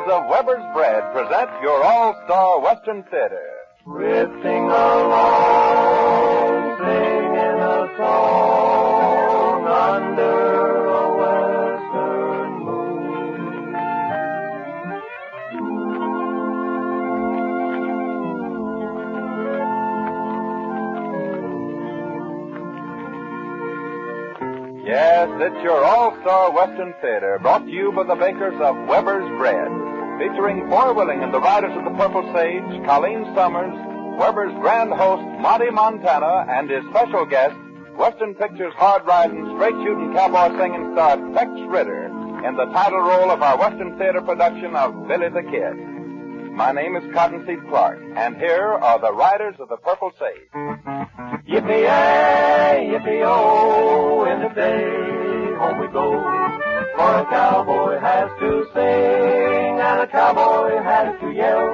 Of Weber's Bread present your all-star Western Theater. Drifting along, singing a song under a western moon. Yes, it's your all-star Western Theater, brought to you by the bakers of Weber's Bread. Featuring Foy Willing and the Riders of the Purple Sage, Colleen Summers, Weber's grand host, Monty Montana, and his special guest, Western Pictures hard-riding, straight-shooting, cowboy-singing star Tex Ritter, in the title role of our Western Theater production of Billy the Kid. My name is Cottonseed Clark, and here are the Riders of the Purple Sage. Yippee-yay, yippee-oh, in the day, home we go. For a cowboy has to sing, and a cowboy has to yell,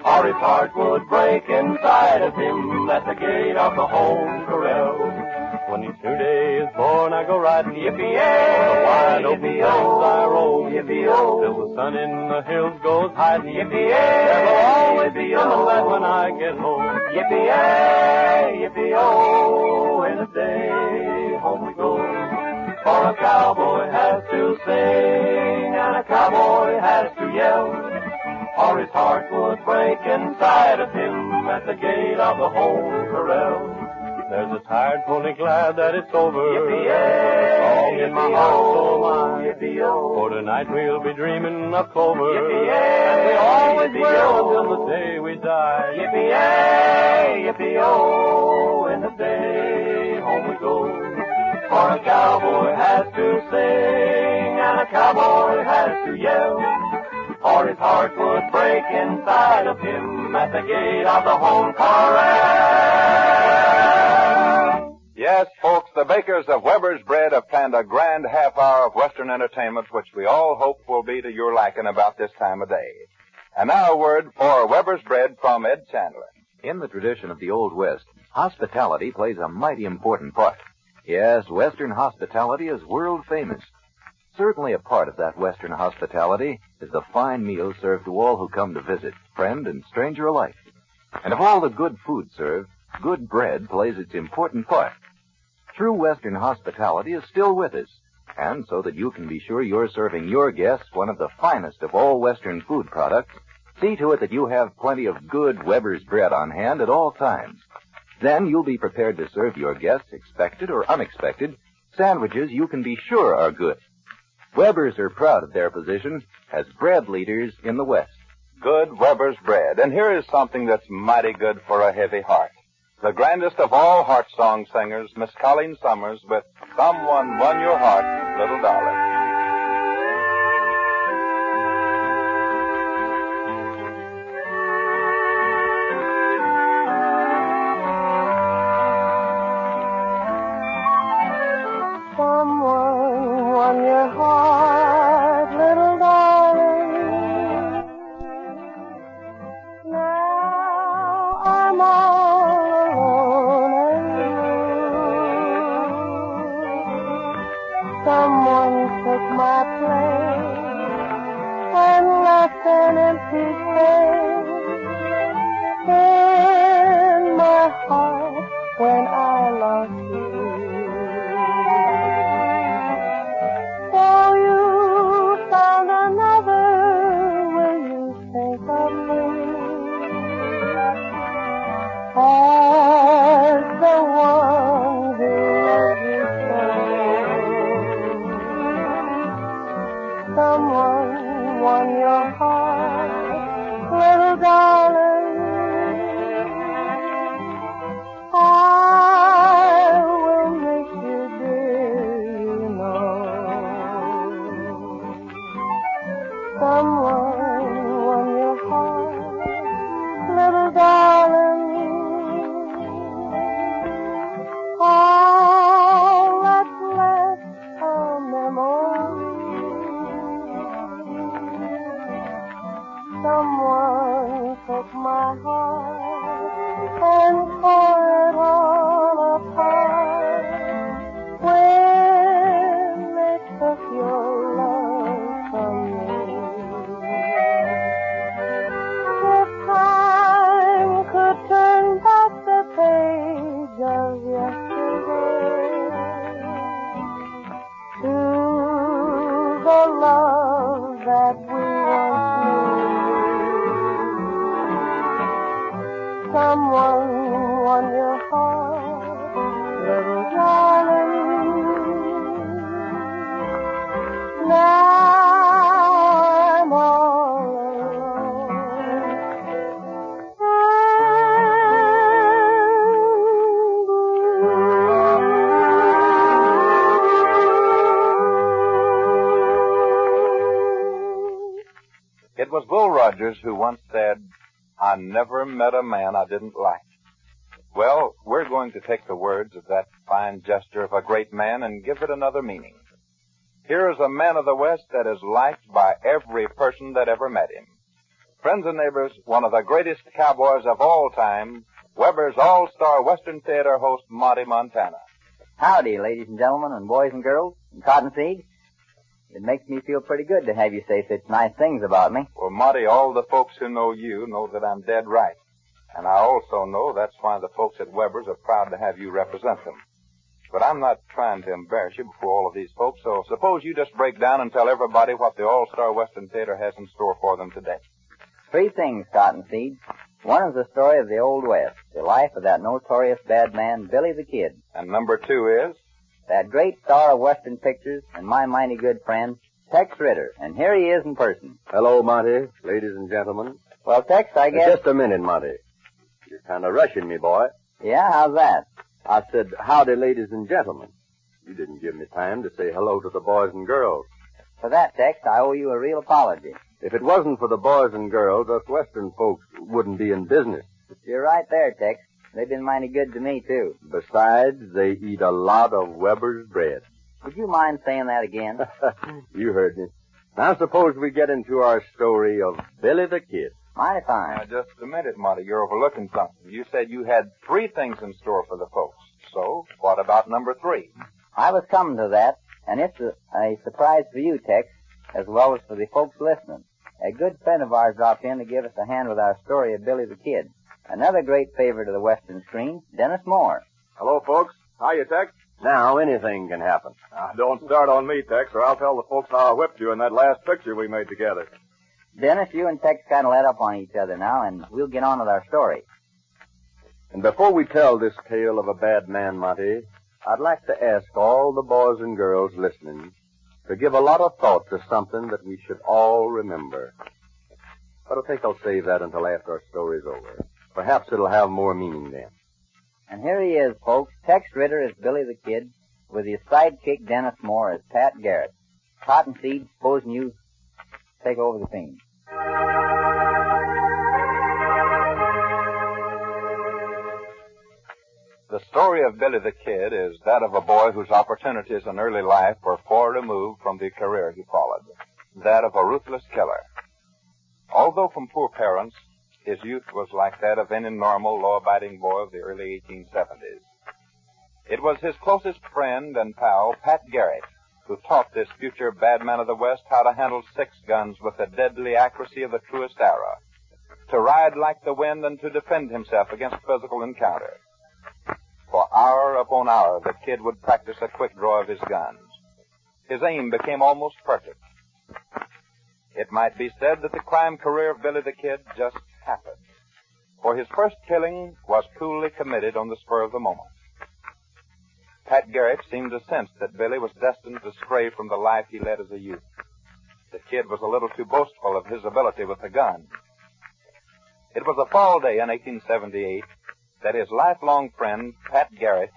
or his heart would break inside of him at the gate of the home corral. When each new day is born, I go riding, yippee-yay, on the wide open plains I roam, yippee-oh, till the sun in the hills goes hiding, yippee-yay, there will always be that when I get home, yippee-yay, yippee-oh, in a day, home we go. For a cowboy has to sing, and a cowboy has to yell, or his heart would break inside of him at the gate of the home corral. There's a tired pony glad that it's over, yippee-yay, song in my heart so am I, yippee-oh, for tonight we'll be dreaming of clover, yippee-yay, and we always will till the day we die, yippee-yay, yippee-oh, in the day home we go. For a cowboy has to sing, and a cowboy has to yell, or his heart would break inside of him at the gate of the home corral. Yes, folks, the bakers of Weber's Bread have planned a grand half hour of Western entertainment, which we all hope will be to your liking about this time of day. And now a word for Weber's Bread from Ed Chandler. In the tradition of the Old West, hospitality plays a mighty important part. Yes, Western hospitality is world famous. Certainly a part of that Western hospitality is the fine meal served to all who come to visit, friend and stranger alike. And of all the good food served, good bread plays its important part. True Western hospitality is still with us, and so that you can be sure you're serving your guests one of the finest of all Western food products, see to it that you have plenty of good Weber's Bread on hand at all times. Then you'll be prepared to serve your guests, expected or unexpected, sandwiches you can be sure are good. Weber's are proud of their position as bread leaders in the West. Good Weber's Bread. And here is something that's mighty good for a heavy heart. The grandest of all heart song singers, Miss Colleen Summers, with Someone Won Your Heart, Little Darling. Someone took my place and left an empty space in my heart when I lost you. So you found another, will you think of me as the one who loves you so? Someone won your heart, little darling. I that we once knew. Someone won your heart, little darling. Now I'm all It was Bull Rogers who once said, "I never met a man I didn't like." Well, we're going to take the words of that fine gesture of a great man and give it another meaning. Here is a man of the West that is liked by every person that ever met him. Friends and neighbors, one of the greatest cowboys of all time, Weber's All-Star Western Theater host, Monty Montana. Howdy, ladies and gentlemen, and boys and girls, and cottonseed. It makes me feel pretty good to have you say such nice things about me. Well, Monty, all the folks who know you know that I'm dead right. And I also know that's why the folks at Weber's are proud to have you represent them. But I'm not trying to embarrass you before all of these folks, so suppose you just break down and tell everybody what the All-Star Western Theater has in store for them today. 3 things, cottonseed. One is the story of the Old West, the life of that notorious bad man, Billy the Kid. And number 2 is? That great star of Western pictures and my mighty good friend, Tex Ritter. And here he is in person. Hello, Monty, ladies and gentlemen. Well, Tex, I guess... Just a minute, Monty. You're kind of rushing me, boy. Yeah, how's that? I said, howdy, ladies and gentlemen. You didn't give me time to say hello to the boys and girls. For that, Tex, I owe you a real apology. If it wasn't for the boys and girls, us Western folks wouldn't be in business. You're right there, Tex. They've been mighty good to me, too. Besides, they eat a lot of Weber's bread. Would you mind saying that again? You heard me. Now suppose we get into our story of Billy the Kid. Mighty fine. Now, just a minute, Monty. You're overlooking something. You said you had 3 things in store for the folks. So, what about number 3? I was coming to that, and it's a surprise for you, Tex, as well as for the folks listening. A good friend of ours dropped in to give us a hand with our story of Billy the Kid. Another great favorite of the Western screen, Dennis Moore. Hello, folks. How you, Tex? Now, anything can happen. Now, don't start on me, Tex, or I'll tell the folks how I whipped you in that last picture we made together. Dennis, you and Tex kind of let up on each other now, and we'll get on with our story. And before we tell this tale of a bad man, Monty, I'd like to ask all the boys and girls listening to give a lot of thought to something that we should all remember. But I think I'll save that until after our story's over. Perhaps it'll have more meaning then. And here he is, folks. Tex Ritter as Billy the Kid, with his sidekick Dennis Moore as Pat Garrett. Cottonseed, supposing you take over the scene. The story of Billy the Kid is that of a boy whose opportunities in early life were far removed from the career he followed, that of a ruthless killer. Although from poor parents, his youth was like that of any normal, law-abiding boy of the early 1870s. It was his closest friend and pal, Pat Garrett, who taught this future bad man of the West how to handle 6 guns with the deadly accuracy of the truest arrow, to ride like the wind and to defend himself against physical encounter. For hour upon hour, the kid would practice a quick draw of his guns. His aim became almost perfect. It might be said that the crime career of Billy the Kid just happened, for his first killing was coolly committed on the spur of the moment. Pat Garrett seemed to sense that Billy was destined to stray from the life he led as a youth. The kid was a little too boastful of his ability with the gun. It was a fall day in 1878 that his lifelong friend, Pat Garrett,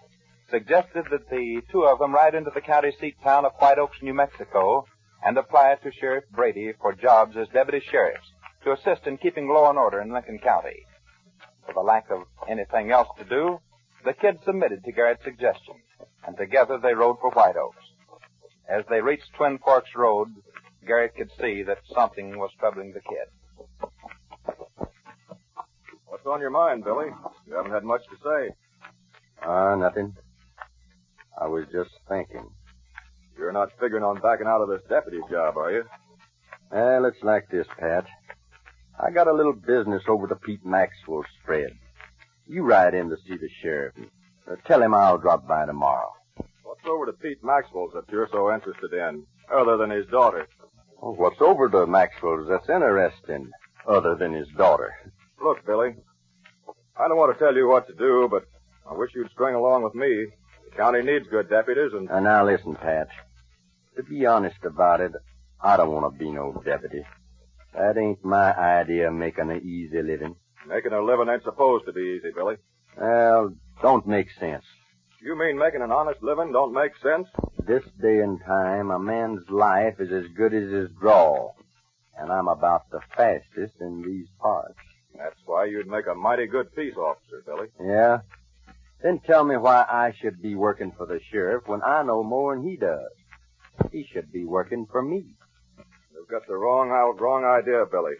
suggested that the two of them ride into the county seat town of White Oaks, New Mexico, and apply to Sheriff Brady for jobs as deputy sheriffs to assist in keeping law and order in Lincoln County. For the lack of anything else to do, the kid submitted to Garrett's suggestion, and together they rode for White Oaks. As they reached Twin Forks Road, Garrett could see that something was troubling the kid. What's on your mind, Billy? You haven't had much to say. Nothing. I was just thinking. You're not figuring on backing out of this deputy job, are you? Well, it's like this, Pat. I got a little business over to Pete Maxwell's spread. You ride in to see the sheriff. Tell him I'll drop by tomorrow. What's over to Pete Maxwell's that you're so interested in, other than his daughter? Oh, what's over to Maxwell's that's interesting, other than his daughter? Look, Billy, I don't want to tell you what to do, but I wish you'd string along with me. The county needs good deputies, and... Now, listen, Pat. To be honest about it, I don't want to be no deputy. That ain't my idea of making an easy living. Making a living ain't supposed to be easy, Billy. Well, don't make sense. You mean making an honest living don't make sense? This day and time, a man's life is as good as his draw. And I'm about the fastest in these parts. That's why you'd make a mighty good peace officer, Billy. Yeah? Then tell me why I should be working for the sheriff when I know more than he does. He should be working for me. You've got the wrong idea, Billy.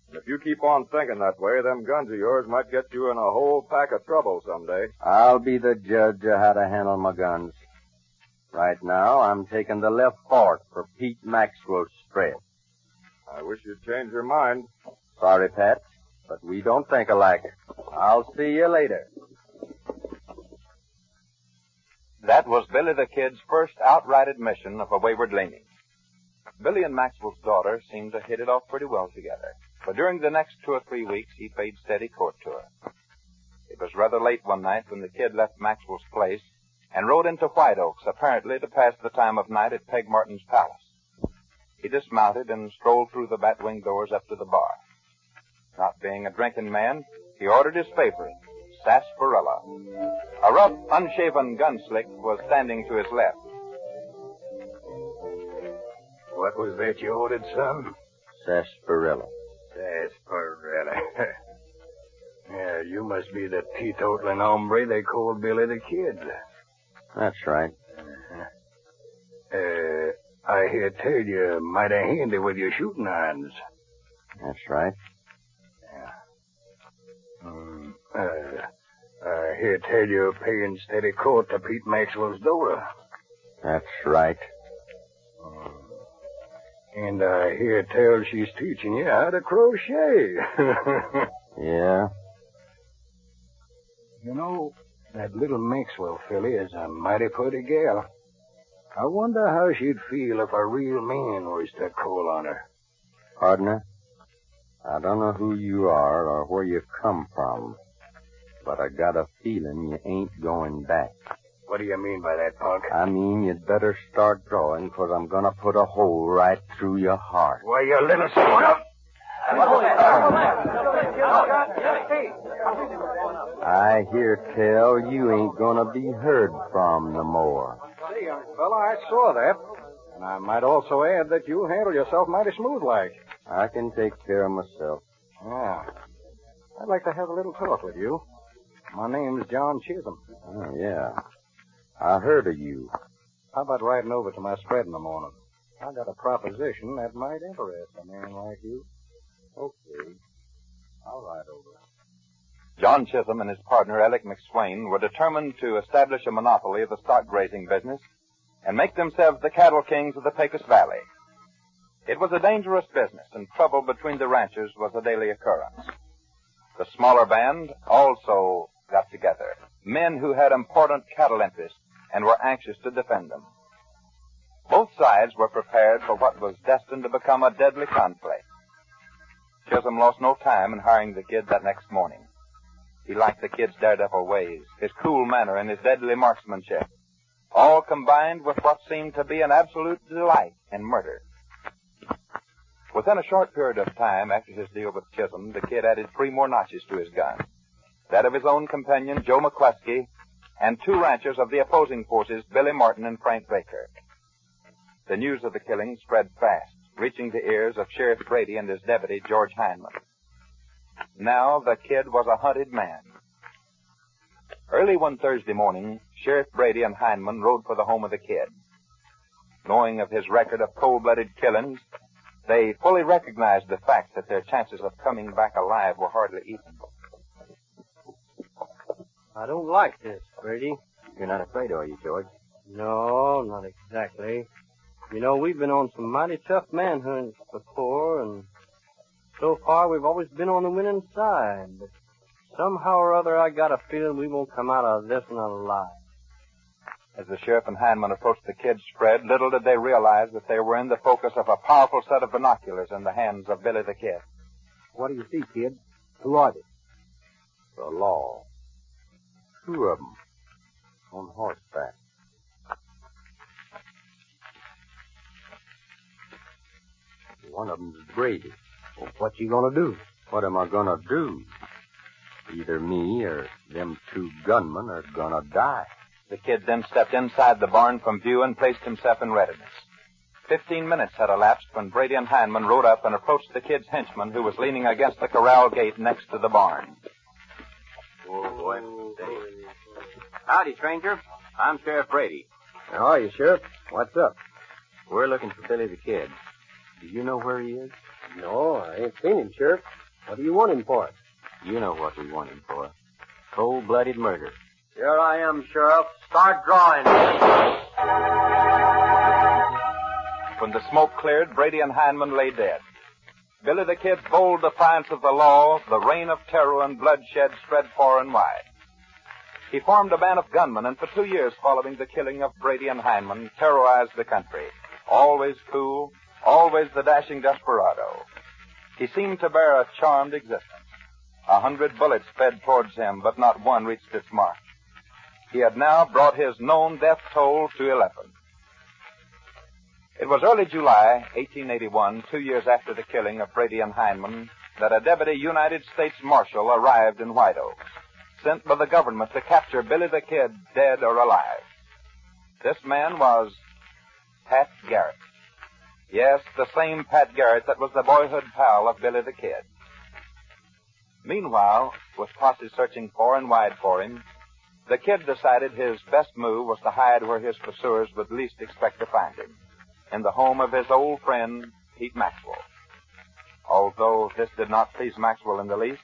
And if you keep on thinking that way, them guns of yours might get you in a whole pack of trouble someday. I'll be the judge of how to handle my guns. Right now, I'm taking the left fork for Pete Maxwell's spread. I wish you'd change your mind. Sorry, Pat, but we don't think alike. I'll see you later. That was Billy the Kid's first outright admission of a wayward leaning. Billy and Maxwell's daughter seemed to hit it off pretty well together, but during the next 2 or 3 weeks, he paid steady court to her. It was rather late one night when the kid left Maxwell's place and rode into White Oaks, apparently to pass the time of night at Peg Martin's palace. He dismounted and strolled through the batwing doors up to the bar. Not being a drinking man, he ordered his favorite, sarsaparilla. A rough, unshaven gunslick was standing to his left. What was that you ordered, son? Sarsaparilla. Sarsaparilla. Yeah, you must be the teetotaling hombre they called Billy the Kid. That's right. I hear tell you mighty handy with your shooting irons. That's right. I hear tell you're paying steady court to Pete Maxwell's daughter. That's right. And I hear tell she's teaching you how to crochet. Yeah? You know, that little Maxwell filly is a mighty pretty gal. I wonder how she'd feel if a real man was to call on her. Partner, I don't know who you are or where you come from, but I got a feeling you ain't going back. What do you mean by that, punk? I mean you'd better start drawing, 'cause I'm gonna put a hole right through your heart. Why, you little squirrel! I hear tell you ain't gonna be heard from no more. Say, young fella, I saw that. And I might also add that you handle yourself mighty smooth-like. I can take care of myself. Yeah. I'd like to have a little talk with you. My name's John Chisholm. Oh, yeah. I heard of you. How about riding over to my spread in the morning? I got a proposition that might interest a man like you. Okay. I'll ride over. John Chisholm and his partner, Alec McSwain, were determined to establish a monopoly of the stock grazing business and make themselves the cattle kings of the Pecos Valley. It was a dangerous business, and trouble between the ranchers was a daily occurrence. The smaller band also got together, men who had important cattle interests and were anxious to defend them. Both sides were prepared for what was destined to become a deadly conflict. Chisholm lost no time in hiring the kid that next morning. He liked the kid's daredevil ways, his cool manner, and his deadly marksmanship, all combined with what seemed to be an absolute delight in murder. Within a short period of time after his deal with Chisholm, the kid added 3 more notches to his gun, that of his own companion, Joe McCluskey, and 2 ranchers of the opposing forces, Billy Martin and Frank Baker. The news of the killing spread fast, reaching the ears of Sheriff Brady and his deputy, George Heineman. Now the kid was a hunted man. Early one Thursday morning, Sheriff Brady and Heineman rode for the home of the kid. Knowing of his record of cold-blooded killings, they fully recognized the fact that their chances of coming back alive were hardly even. I don't like this, Brady. You're not afraid, are you, George? No, not exactly. You know, we've been on some mighty tough manhunts before, and so far we've always been on the winning side. But somehow or other, I got a feeling we won't come out of this one alive. As the sheriff and Hindman approached the kid's spread, little did they realize that they were in the focus of a powerful set of binoculars in the hands of Billy the Kid. What do you see, kid? Who are they? The law. 2 of them. On horseback. One of them's Brady. Well, what you gonna do? What am I gonna do? Either me or them 2 gunmen are gonna die. The kid then stepped inside the barn from view and placed himself in readiness. 15 minutes had elapsed when Brady and Hindman rode up and approached the kid's henchman, who was leaning against the corral gate next to the barn. Whoa, boy. Howdy, stranger. I'm Sheriff Brady. How are you, Sheriff? What's up? We're looking for Billy the Kid. Do you know where he is? No, I ain't seen him, Sheriff. What do you want him for? You know what we want him for. Cold-blooded murder. Here I am, Sheriff. Start drawing. When the smoke cleared, Brady and Hindman lay dead. Billy the Kid's bold defiance of the law, the reign of terror and bloodshed spread far and wide. He formed a band of gunmen, and for 2 years following the killing of Brady and Hindman, terrorized the country. Always cool, always the dashing desperado. He seemed to bear a charmed existence. 100 bullets sped towards him, but not one reached its mark. He had now brought his known death toll to 11. It was early July, 1881, 2 years after the killing of Brady and Hindman, that a deputy United States Marshal arrived in White Oaks, sent by the government to capture Billy the Kid, dead or alive. This man was Pat Garrett. Yes, the same Pat Garrett that was the boyhood pal of Billy the Kid. Meanwhile, with posse searching far and wide for him, the Kid decided his best move was to hide where his pursuers would least expect to find him, in the home of his old friend, Pete Maxwell. Although this did not please Maxwell in the least,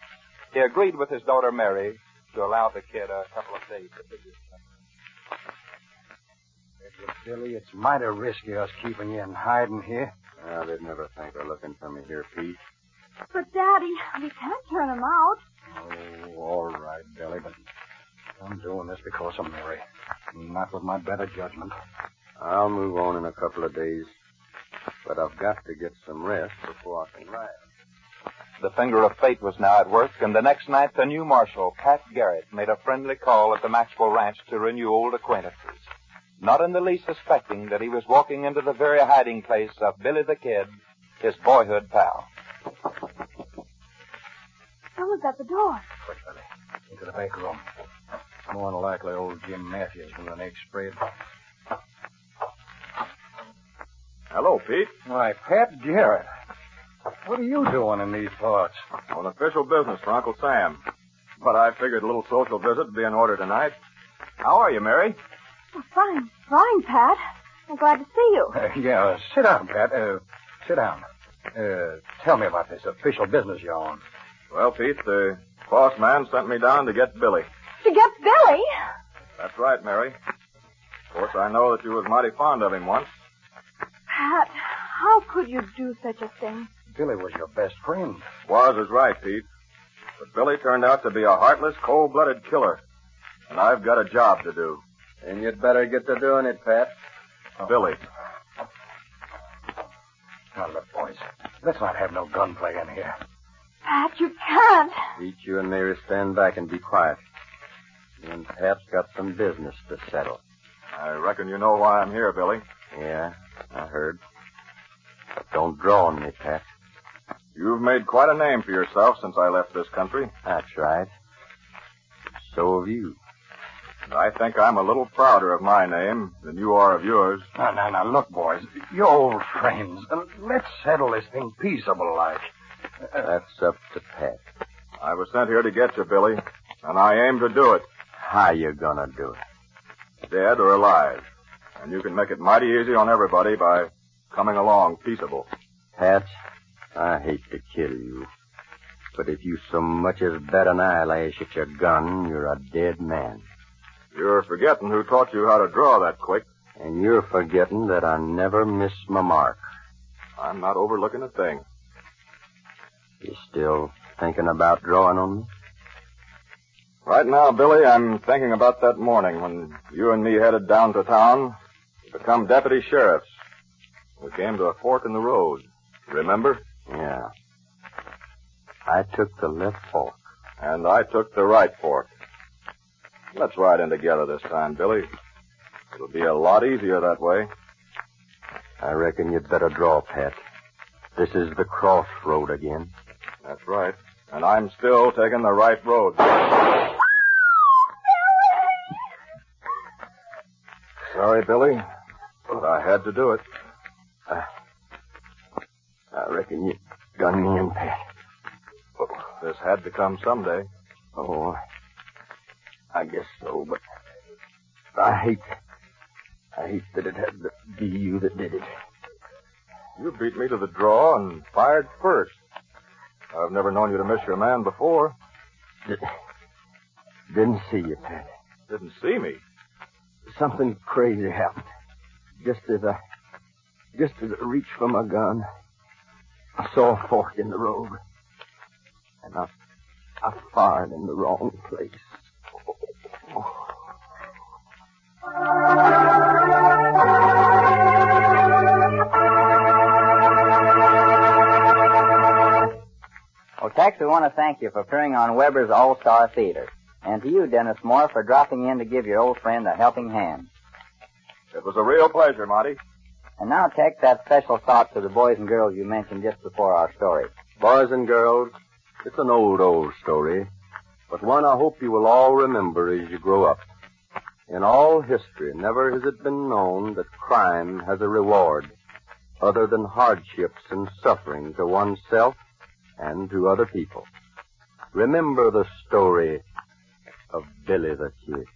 he agreed with his daughter Mary to allow the Kid a couple of days to visit him. Billy, it's mighty risky us keeping you in hiding here. Well, they'd never think of looking for me here, Pete. But, Daddy, we can't turn him out. Oh, all right, Billy, but I'm doing this because of Mary, not with my better judgment. I'll move on in a couple of days, but I've got to get some rest before I can ride. The finger of fate was now at work, and the next night the new marshal, Pat Garrett, made a friendly call at the Maxwell Ranch to renew old acquaintances, not in the least suspecting that he was walking into the very hiding place of Billy the Kid, his boyhood pal. Someone's at the door. Quick, Billy. Into the back room. More than likely old Jim Matthews with an egg spread. Hello, Pete. Why, Pat Garrett. What are you doing in these parts? On official business for Uncle Sam. But I figured a little social visit would be in order tonight. How are you, Mary? Oh, fine. Fine, Pat. I'm glad to see you. Yeah, sit down, Pat. Sit down. Tell me about this official business you're on. Well, Pete, the boss man sent me down to get Billy. To get Billy? That's right, Mary. Of course, I know that you was mighty fond of him once. Pat, how could you do such a thing? Billy was your best friend. Was is right, Pete. But Billy turned out to be a heartless, cold-blooded killer. And I've got a job to do. And you'd better get to doing it, Pat. Billy. Now, look, boys. Let's not have no gunplay in here. Pat, you can't. Pete, you and Mary stand back and be quiet. You and Pat's got some business to settle. I reckon you know why I'm here, Billy. Yeah, I heard. But don't draw on me, Pat. You've made quite a name for yourself since I left this country. That's right. So have you. And I think I'm a little prouder of my name than you are of yours. Now, look, boys. You're old friends. Let's settle this thing peaceable like. That's up to Pat. I was sent here to get you, Billy, and I aim to do it. How you gonna do it? Dead or alive. And you can make it mighty easy on everybody by coming along peaceable. Pat, I hate to kill you. But if you so much as bat an eyelash at your gun, you're a dead man. You're forgetting who taught you how to draw that quick. And you're forgetting that I never miss my mark. I'm not overlooking a thing. You still thinking about drawing on me? Right now, Billy, I'm thinking about that morning when you and me headed down to town to become deputy sheriffs. We came to a fork in the road. Remember? Yeah. I took the left fork. And I took the right fork. Let's ride in together this time, Billy. It'll be a lot easier that way. I reckon you'd better draw, Pat. This is the crossroad again. That's right. And I'm still taking the right road. Sorry, Billy, but I had to do it. I reckon you done me in, Pat. This had to come someday. Oh, I guess so, but I hate that it had to be you that did it. You beat me to the draw and fired first. I've never known you to miss your man before. Didn't see you, Pat. Didn't see me? Something crazy happened. Just as I reached for my gun, I saw a fork in the road. And I fired in the wrong place. Well, Tex, we want to thank you for appearing on Weber's All-Star Theater. And to you, Dennis Moore, for dropping in to give your old friend a helping hand. It was a real pleasure, Monty. And now, Tex, that special thought to the boys and girls you mentioned just before our story. Boys and girls, it's an old story, but one I hope you will all remember as you grow up. In all history, never has it been known that crime has a reward other than hardships and suffering to oneself and to other people. Remember the story of Billy the Kid.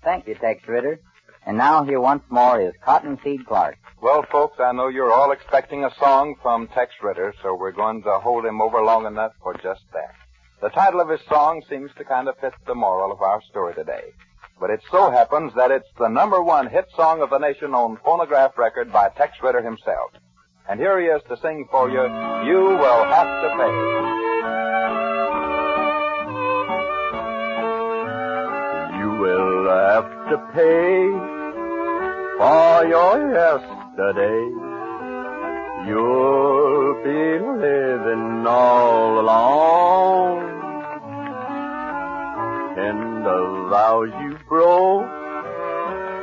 Thank you, Tex Ritter. And now here once more is Cottonseed Clark. Well, folks, I know you're all expecting a song from Tex Ritter, so we're going to hold him over long enough for just that. The title of his song seems to kind of fit the moral of our story today. But it so happens that it's the #1 hit song of the nation on phonograph record by Tex Ritter himself. And here he is to sing for you, You Will Have to Pay. You will have to pay for your yesterday. You'll be living all alone. And the vows you broke,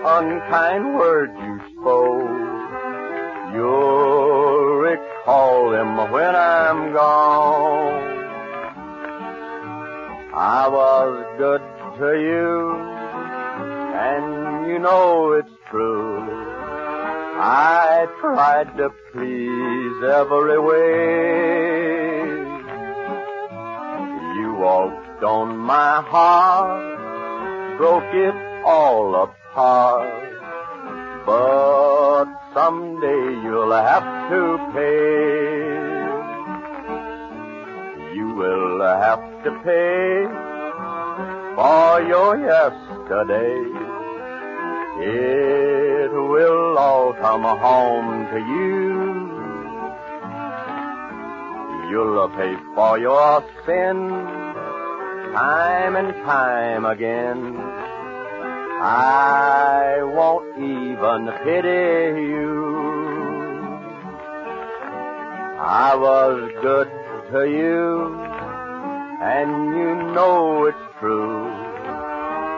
unkind words you spoke, you'll recall them when I'm gone. I was good to you, and you know it's true. I tried to please every way. You walked on my heart, broke it all apart. But someday you'll have to pay. You will have to pay for your yesterday. It will all come home to you. You'll pay for your sin time and time again. I won't even pity you. I was good to you, and you know it's true.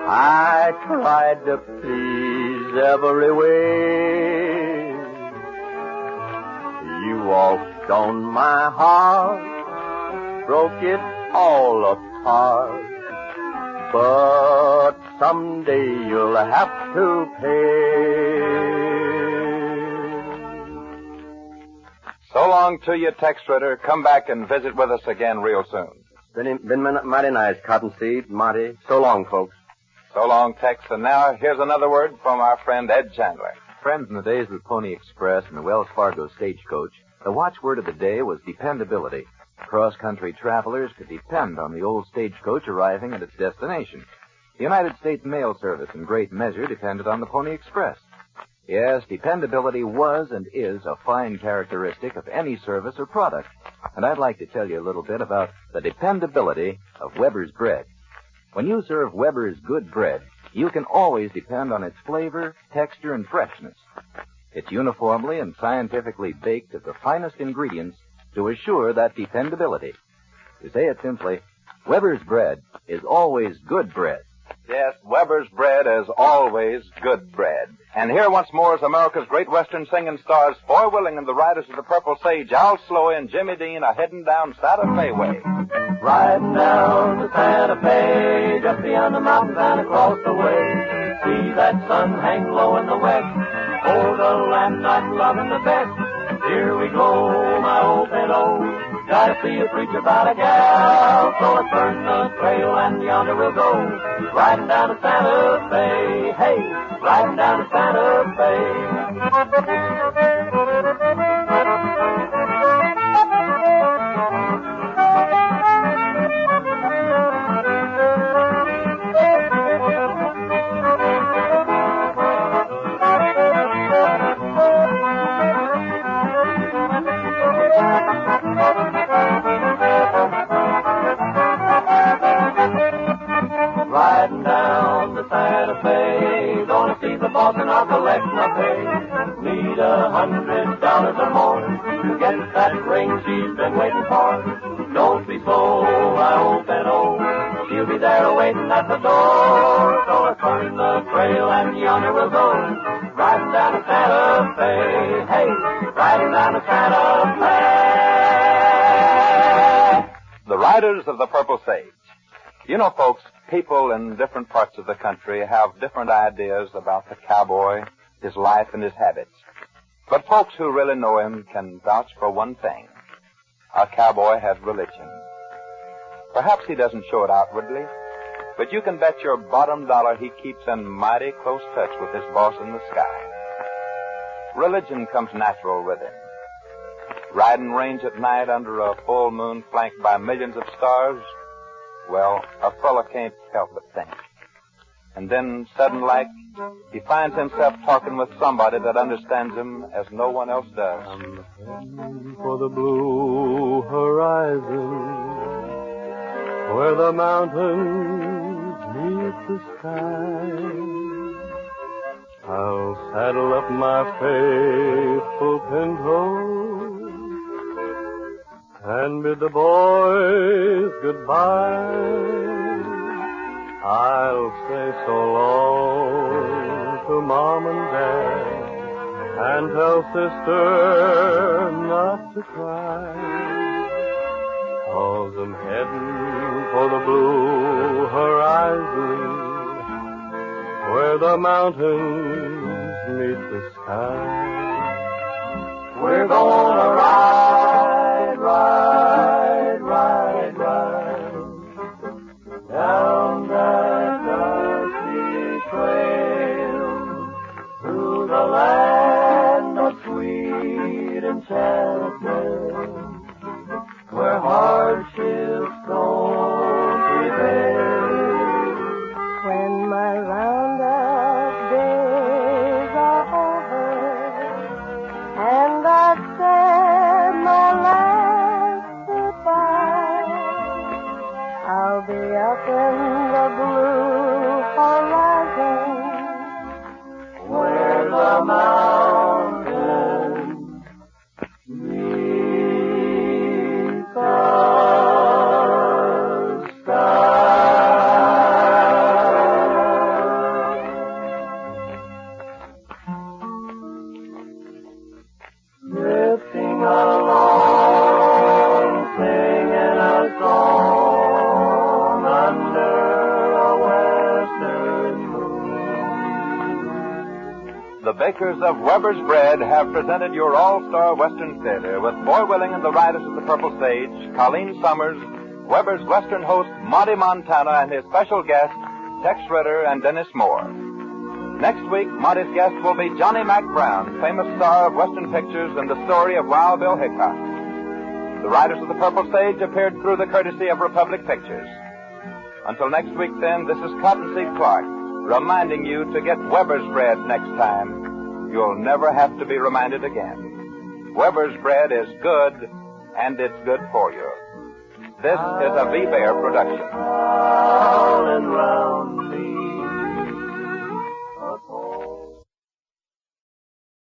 I tried to please every way. You walked on my heart, broke it all apart. But someday you'll have to pay. So long to you, Tex Ritter. Come back and visit with us again real soon. Been mighty nice, Cottonseed, Monty. So long, folks. So long, Tex. And now here's another word from our friend Ed Chandler. Friends, in the days of the Pony Express and the Wells Fargo stagecoach, the watchword of the day was dependability. Cross-country travelers could depend on the old stagecoach arriving at its destination. The United States Mail Service, in great measure, depended on the Pony Express. Yes, dependability was and is a fine characteristic of any service or product. And I'd like to tell you a little bit about the dependability of Weber's bread. When you serve Weber's good bread, you can always depend on its flavor, texture, and freshness. It's uniformly and scientifically baked of the finest ingredients to assure that dependability. To say it simply, Weber's bread is always good bread. Yes, Weber's bread is always good bread. And here once more is America's great Western singing stars, Foy Willing and the Riders of the Purple Sage, Al Sloey and Jimmy Dean, a-heading down Santa Fe way. Riding down to Santa Fe, just beyond the mountains and across the way. See that sun hang low in the west. Oh, the land I'm loving the best. Here we go, my old fellow. Gotta see a preacher about a gal, so let's burn the trail and yonder we'll go. Riding down to Santa Fe, hey, riding down to Santa Fe. Riding down to Santa Fe, gonna see the boss and I'll collect my pay. Need $100 or more to get that ring she's been waiting for. Don't be slow, I hope and oh, she'll be there waiting at the door. So let's burn the trail and yonder we'll go. Riding down to Santa Fe, hey, riding down to Santa Fe. The Riders of the Purple Sage. You know, folks, people in different parts of the country have different ideas about the cowboy, his life, and his habits. But folks who really know him can vouch for one thing. A cowboy has religion. Perhaps he doesn't show it outwardly, but you can bet your bottom dollar he keeps in mighty close touch with his boss in the sky. Religion comes natural with him. Riding range at night under a full moon flanked by millions of stars, well, a fella can't help but think. And then, sudden-like, he finds himself talking with somebody that understands him as no one else does. I'm heading for the blue horizon, where the mountains meet the sky. I'll saddle up my faithful pinto and bid the boys goodbye. I'll say so long to Mom and Dad and tell Sister not to cry, 'cause I'm heading for the blue horizon where the mountains meet the sky. We're gonna ride, ride, ride, ride down that dusty trail through the land of sweet enchantment, where hardships don't prevail. When my roundup days are over and I've said my last goodbye, I'll be up in the blue horizon Where the mountains meet the drifting along, singing a song under a western moon. The bakers of Weber's Bread have presented your all-star Western theater with Foy Willing and the Riders of the Purple Sage, Colleen Summers, Weber's Western host Monty Montana, and his special guests Tex Ritter and Dennis Moore. Next week, Monty's guest will be Johnny Mac Brown, famous star of Western pictures and the story of Wild Bill Hickok. The Riders of the Purple Sage appeared through the courtesy of Republic Pictures. Until next week, then, this is Cottonseed Clark, reminding you to get Weber's Bread next time. You'll never have to be reminded again. Weber's Bread is good, and it's good for you. This is a V-Bear production. All and round